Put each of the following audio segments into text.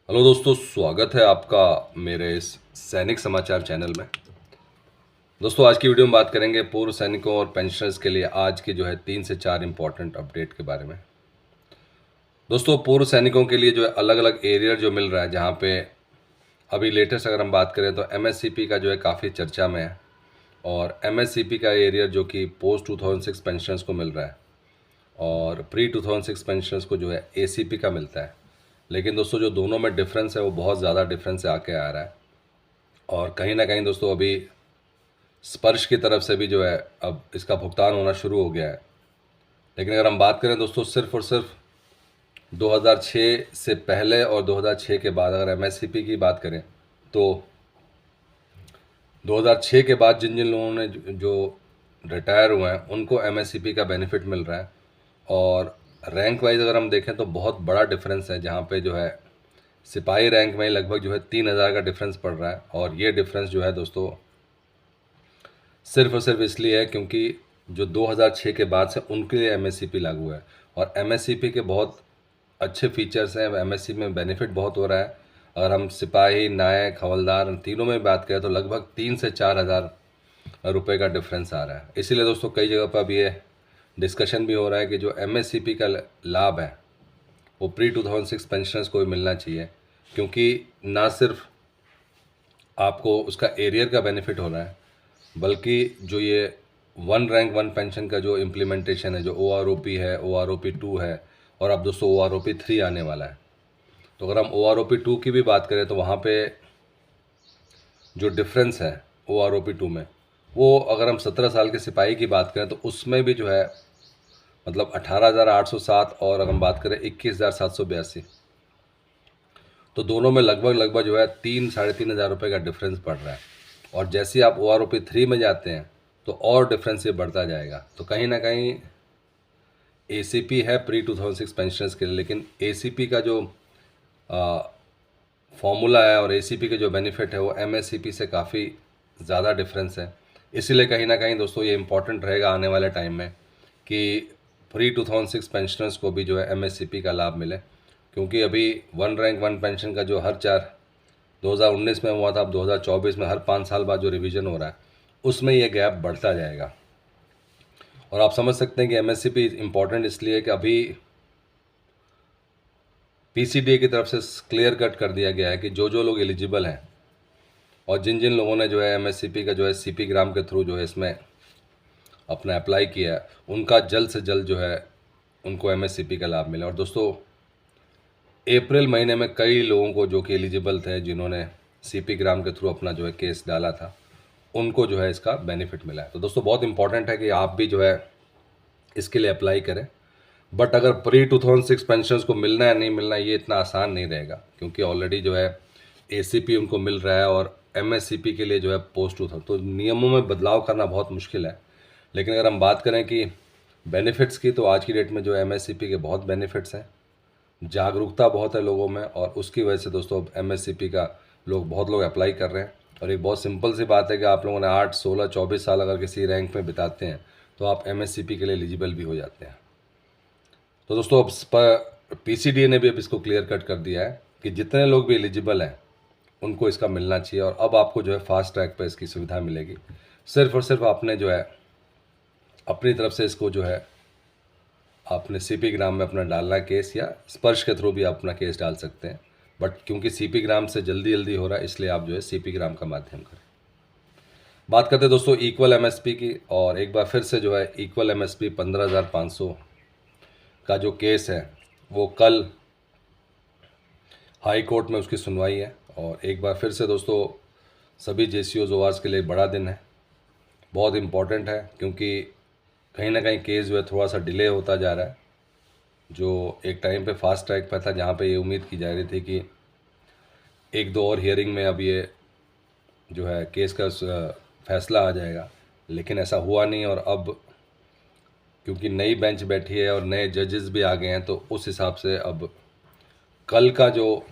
Hello दोस्तों, स्वागत है आपका मेरे इस सैनिक समाचार चैनल में। दोस्तों, आज की वीडियो में बात करेंगे पूर्व सैनिकों और पेंशनर्स के लिए आज के 3 से 4 इंपॉर्टेंट अपडेट के बारे में। दोस्तों, पूर्व सैनिकों के लिए अलग अलग एरियर मिल रहा है, जहाँ पे अभी लेटेस्ट अगर हम बात करें तो एमएससीपी का काफ़ी चर्चा में है। और एमएससीपी का एरियर जो कि पोस्ट 2006 पेंशनर्स को मिल रहा है और प्री 2006 पेंशनर्स को एसीपी का मिलता है। लेकिन दोस्तों, जो दोनों में डिफरेंस है वो बहुत ज़्यादा डिफरेंस आके आ रहा है। और कहीं ना कहीं दोस्तों, अभी स्पर्श की तरफ से भी अब इसका भुगतान होना शुरू हो गया है। लेकिन अगर हम बात करें दोस्तों, सिर्फ और सिर्फ 2006 से पहले और 2006 के बाद अगर एमएससीपी की बात करें तो 2006 के बाद जिन जिन लोगों ने जो रिटायर हुए हैं उनको एमएससीपी का बेनिफिट मिल रहा है। और रैंक वाइज अगर हम देखें तो बहुत बड़ा डिफरेंस है, जहाँ पे सिपाही रैंक में लगभग 3,000 का डिफरेंस पड़ रहा है। और ये डिफरेंस दोस्तों सिर्फ और सिर्फ इसलिए है क्योंकि जो 2006 के बाद से उनके लिए एमएससीपी लागू है। और एमएससीपी के बहुत अच्छे फीचर्स हैं, एमएससीपी में बेनिफिट बहुत हो रहा है। अगर हम सिपाही, नायक, हवलदार तीनों में बात करें तो लगभग 3 से 4 हज़ार रुपये का डिफरेंस आ रहा है। इसीलिए दोस्तों कई जगह पर अब ये डिस्कशन भी हो रहा है कि जो एमएससीपी का लाभ है वो प्री 2006 पेंशनर्स को भी मिलना चाहिए, क्योंकि ना सिर्फ आपको उसका एरियर का बेनिफिट हो रहा है, बल्कि जो ये वन रैंक वन पेंशन का जो इम्प्लीमेंटेशन है, जो OROP है, OROP 2 है, और अब दोस्तों OROP 3 आने वाला है। तो अगर हम OROP 2 की भी बात करें तो वहाँ पे जो डिफरेंस है OROP 2 में, वो अगर हम 17 साल के सिपाही की बात करें तो उसमें भी मतलब 18,807, और अगर हम बात करें 21,782, तो दोनों में लगभग लगभग 3 साढ़े 3 हज़ार रुपये का डिफरेंस पड़ रहा है। और जैसे ही आप OROP 3 में जाते हैं तो और डिफरेंस ये बढ़ता जाएगा। तो कहीं ना कहीं एसीपी है प्री 2006 पेंशनर्स के लिए, लेकिन एसीपी का जो फॉर्मूला है और एसीपी के जो बेनिफिट है वो एमएससीपी से काफ़ी ज़्यादा डिफरेंस है। इसीलिए कहीं ना कहीं दोस्तों ये इम्पोर्टेंट रहेगा आने वाले टाइम में कि प्री 2006 पेंशनर्स को भी एमएससीपी का लाभ मिले, क्योंकि अभी वन रैंक वन पेंशन का जो हर 2019 में हुआ था, अब 2024 में हर 5 साल बाद जो रिवीजन हो रहा है उसमें ये गैप बढ़ता जाएगा। और आप समझ सकते हैं कि एमएससीपी इम्पॉर्टेंट इसलिए है कि अभी पीसीडीए की तरफ से क्लियर कट कर दिया गया है कि जो लोग एलिजिबल हैं और जिन जिन लोगों ने एमएससीपी का सीपी ग्राम के थ्रू इसमें अपना अप्लाई किया है, उनका जल्द से जल्द उनको एमएससीपी का लाभ मिले। और दोस्तों, अप्रैल महीने में कई लोगों को जो कि एलिजिबल थे, जिन्होंने सीपी ग्राम के थ्रू अपना केस डाला था, उनको इसका बेनिफिट मिला है। तो दोस्तों बहुत इंपॉर्टेंट है कि आप भी इसके लिए अप्लाई करें। बट अगर प्री 2006 पेंशनर्स को मिलना है नहीं मिलना, ये इतना आसान नहीं रहेगा, क्योंकि ऑलरेडी एसीपी उनको मिल रहा है और एमएससीपी के लिए पोस्ट 2000, तो नियमों में बदलाव करना बहुत मुश्किल है। लेकिन अगर हम बात करें कि बेनिफिट्स की, तो आज की डेट में एमएससीपी के बहुत बेनिफिट्स हैं, जागरूकता बहुत है लोगों में, और उसकी वजह से दोस्तों एमएससीपी का बहुत लोग अप्लाई कर रहे हैं। और एक बहुत सिंपल सी बात है कि आप लोगों ने 8, 16, 24 साल अगर किसी रैंक में बिताते हैं तो आप एमएससीपी के लिए एलिजिबल भी हो जाते हैं। तो दोस्तों अब पीसीडीए ने भी अब इसको क्लियर कट कर दिया है कि जितने लोग भी एलिजिबल हैं उनको इसका मिलना चाहिए। और अब आपको फास्ट ट्रैक पर इसकी सुविधा मिलेगी। सिर्फ और सिर्फ आपने अपनी तरफ से इसको आपने सीपी ग्राम में अपना डालना केस, या स्पर्श के थ्रू भी आप अपना केस डाल सकते हैं। बट क्योंकि सीपी ग्राम से जल्दी जल्दी हो रहा है, इसलिए आप सीपी ग्राम का माध्यम करें। बात करते हैं दोस्तों इक्वल एमएसपी की, और एक बार फिर से इक्वल एमएसपी 15,500 का जो केस है वो कल हाई कोर्ट में उसकी सुनवाई है। और एक बार फिर से दोस्तों सभी जेसीओज ओआरस के लिए बड़ा दिन है, बहुत इम्पॉर्टेंट है, क्योंकि कहीं ना कहीं केस थोड़ा सा डिले होता जा रहा है। जो एक टाइम पे फास्ट ट्रैक पे था, जहाँ पे ये उम्मीद की जा रही थी कि 1-2 और हियरिंग में अब ये केस का फैसला आ जाएगा, लेकिन ऐसा हुआ नहीं। और अब क्योंकि नई बेंच बैठी है और नए जजेस भी आ गए हैं, तो उस हिसाब से अब कल का जो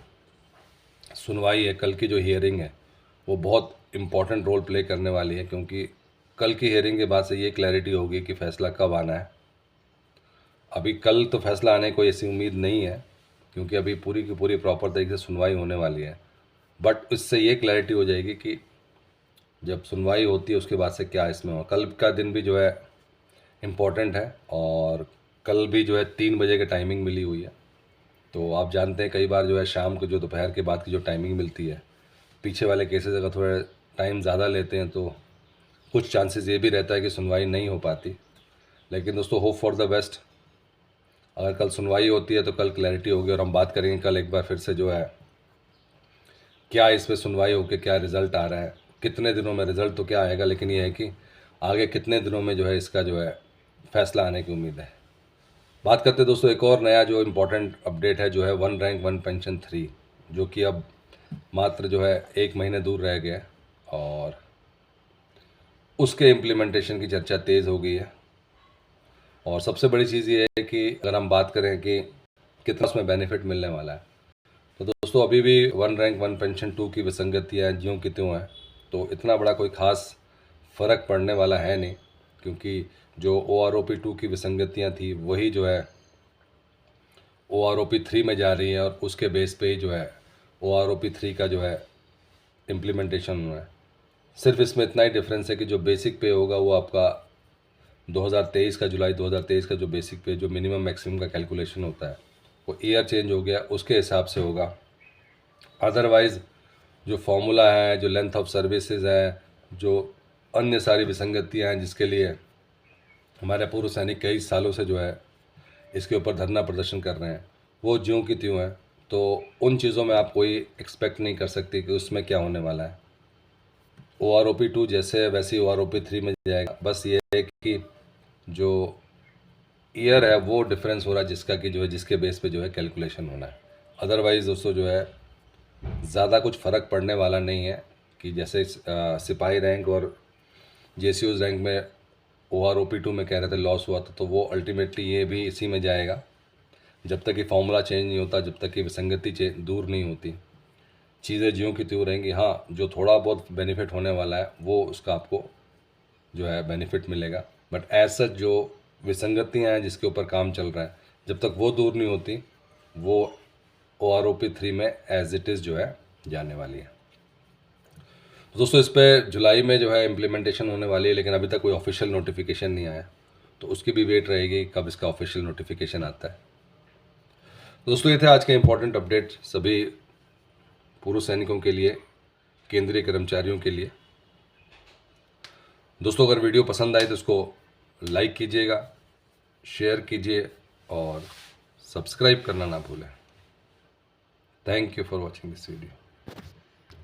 सुनवाई है, कल की जो हियरिंग है, वो बहुत इम्पॉर्टेंट रोल प्ले करने वाली है, क्योंकि कल की हियरिंग के बाद से ये क्लैरिटी होगी कि फ़ैसला कब आना है। अभी कल तो फैसला आने की कोई ऐसी उम्मीद नहीं है, क्योंकि अभी पूरी की पूरी प्रॉपर तरीके से सुनवाई होने वाली है। बट इससे ये क्लैरिटी हो जाएगी कि जब सुनवाई होती है उसके बाद से क्या इसमें हो। कल का दिन भी जो है इम्पोर्टेंट है, और कल भी जो है 3 बजे की टाइमिंग मिली हुई है। तो आप जानते हैं कई बार जो है शाम को जो दोपहर के बाद की जो टाइमिंग मिलती है, पीछे वाले केसेस अगर थोड़ा टाइम ज़्यादा लेते हैं तो कुछ चांसेस ये भी रहता है कि सुनवाई नहीं हो पाती। लेकिन दोस्तों, होप फॉर द बेस्ट। अगर कल सुनवाई होती है तो कल क्लैरिटी होगी, और हम बात करेंगे कल एक बार फिर से जो है क्या इस पर सुनवाई होकर क्या रिज़ल्ट आ रहा है, कितने दिनों में रिज़ल्ट तो क्या आएगा, लेकिन ये है कि आगे कितने दिनों में जो है इसका जो है फैसला आने की उम्मीद है। बात करते हैं दोस्तों एक और नया जो इम्पोर्टेंट अपडेट है, जो है 1 रैंक 1 पेंशन 3, जो कि अब मात्र जो है 1 महीने दूर रह गया, और उसके इम्प्लीमेंटेशन की चर्चा तेज़ हो गई है। और सबसे बड़ी चीज़ ये है कि अगर हम बात करें कि कितना उसमें बेनिफिट मिलने वाला है, तो दोस्तों अभी भी 1 रैंक 1 पेंशन 2 की विसंगतियाँ ज्यों की त्यों हैं, तो इतना बड़ा कोई ख़ास फ़र्क पड़ने वाला है नहीं, क्योंकि जो OROP 2 की विसंगतियाँ थी वही जो है OROP 3 में जा रही है, और उसके बेस पे ही जो है OROP 3 का जो है इम्प्लीमेंटेशन हुआ है। सिर्फ इसमें इतना ही डिफरेंस है कि जो बेसिक पे होगा वो आपका 2023 का, जुलाई 2023 का जो बेसिक पे जो मिनिमम मैक्सिमम का कैलकुलेशन होता है वो ईयर चेंज हो गया, उसके हिसाब से होगा। अदरवाइज़ जो फॉर्मूला है, जो लेंथ ऑफ सर्विसेज है, जो अन्य सारी विसंगतियाँ हैं जिसके लिए हमारे पूर्व सैनिक कई सालों से जो है इसके ऊपर धरना प्रदर्शन कर रहे हैं, वो ज्यों की त्यों है। तो उन चीज़ों में आप कोई एक्सपेक्ट नहीं कर सकते कि उसमें क्या होने वाला है। OROP 2 जैसे है वैसे ही OROP 3 में जाएगा। बस ये है कि जो ईयर है वो डिफरेंस हो रहा है, जिसका कि जो है जिसके बेस पे जो है कैलकुलेशन होना है। अदरवाइज़ दोस्तों जो है ज़्यादा कुछ फ़र्क पड़ने वाला नहीं है, कि जैसे सिपाही रैंक और JCOs रैंक में OROP 2 में कह रहे थे लॉस हुआ था, तो वो अल्टीमेटली ये भी इसी में जाएगा जब तक कि फॉर्मूला चेंज नहीं होता, जब तक कि विसंगति दूर नहीं होती, चीज़ें ज्यों की त्यों रहेंगी। हाँ, जो थोड़ा बहुत बेनिफिट होने वाला है वो उसका आपको जो है बेनिफिट मिलेगा, बट एज सच जो विसंगतियाँ हैं जिसके ऊपर काम चल रहा है, जब तक वो दूर नहीं होती वो OROP 3 में एज इट इज़ जो है जाने वाली है। दोस्तों इस पर जुलाई में जो है इम्प्लीमेंटेशन होने वाली है, लेकिन अभी तक कोई ऑफिशियल नोटिफिकेशन नहीं आया, तो उसकी भी वेट रहेगी कब इसका ऑफिशियल नोटिफिकेशन आता है। दोस्तों ये थे आज के इम्पोर्टेंट अपडेट सभी पूर्व सैनिकों के लिए, केंद्रीय कर्मचारियों के लिए। दोस्तों अगर वीडियो पसंद आए तो इसको लाइक कीजिएगा, शेयर कीजिए और सब्सक्राइब करना ना भूलें। Thank you for watching this video.